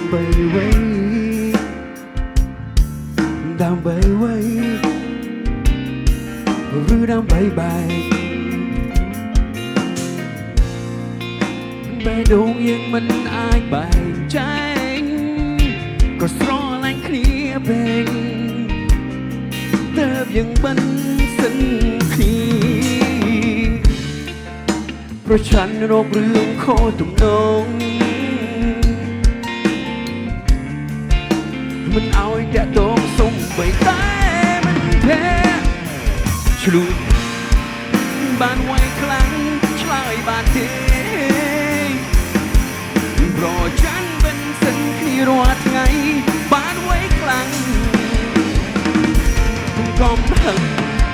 ដើម្បីអ្វីដើម្បីអ្វីឬដើម្បីបែកបេះដូងយើងមិនអាចបែងចែកក៏ស្រឡាញ់គ្នាពេកទើបយើងមិនសិនគ្នាប្រឆាំងរករឿងខុសទំនងមិនឲ្យតាក់ទងសុំបីតែមិនទេឆ្លួយបានໄວខ្លាំងឆ្លើយបានទេប្រចាំមិនសិនគ្នារាល់ថ្ងៃបានໄວខ្លាំងកុំហឹង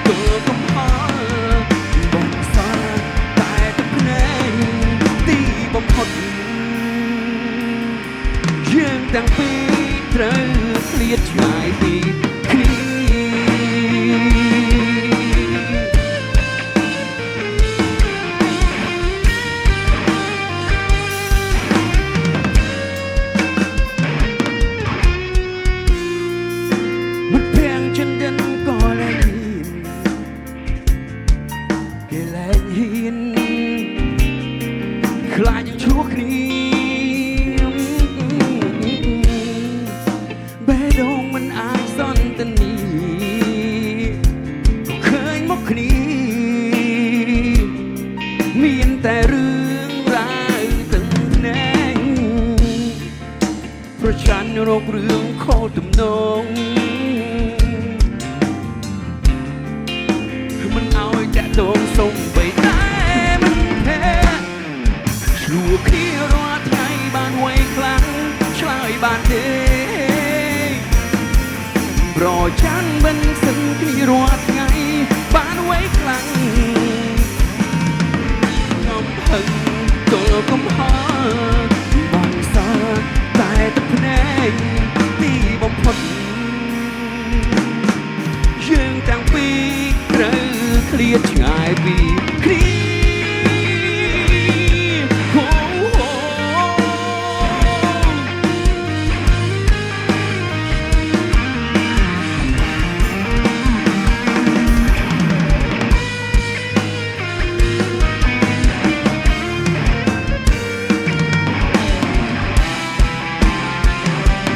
ទៅកុំហល់បងសាតែទឹកភ្នែកទីបំផុតយើងទាំងពីរត្រូវស្លៀតឆ្ងាយពីគ្នាមិនភាំងចិនដិនក៏លែងគេលែងហ៊ានខ្លាចយើងឈ្លោះគ្នាបេះដូងមិនអាចសន្ទនាក៏ឃើញមកគ្នាមានតែរឿងរ៉ាវទាំងណែងប្រឆាំងរករឿងខុសទំនងមិនឲ្យតាក់ទងសុំបីតែមិនទេឆ្លួះគ្នារាល់ថ្ងៃបានໄວខ្លាំងឆ្លើយបានទេប្រចាំមិនសិនគ្នារាល់ថ្ងៃបានໄວខ្លាំងកុំហឹងទល់កុំហល់បងសាតែទឹកភ្នែកទីបំផុតយើងទាំងពីរត្រូវឃ្លាតឆ្ងាយពីគ្នា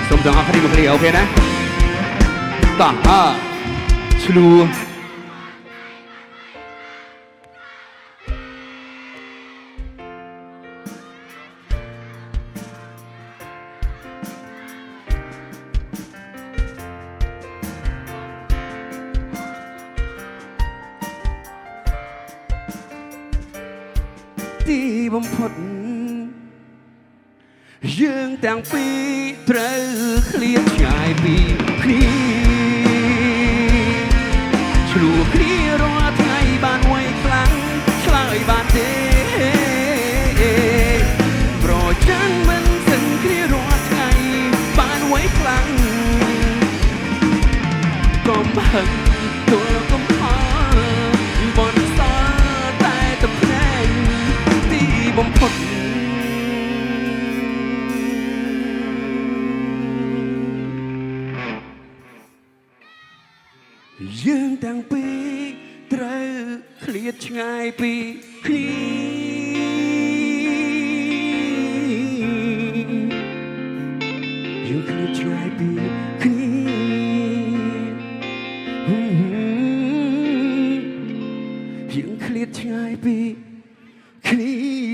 សូមទាំងអស់គ្នាមកគ្នាអូខេណាតោះឆ្លួះទីបំផុតយើងទាំងពីរត្រូវឃ្លាតឆ្ងាយពីគ្នាឆ្លួះគ្នារាល់ថ្ងៃបានไวខ្លាំងឆ្លើយបានទេប្រចាំមិនសិនគ្នារាល់ថ្ងៃបានไวខ្លាំងកុំហឹងទល់កុំហល់បនសល់តែទឹកភ្នែកទីបំផុតយើងទាំងពីរត្រូវឃ្លាតឆ្ងាយពីគ្នាយើងឃ្លាតឆ្ងាយពីគ្នាយើងឃ្លាតឆ្ងាយពីគ្នា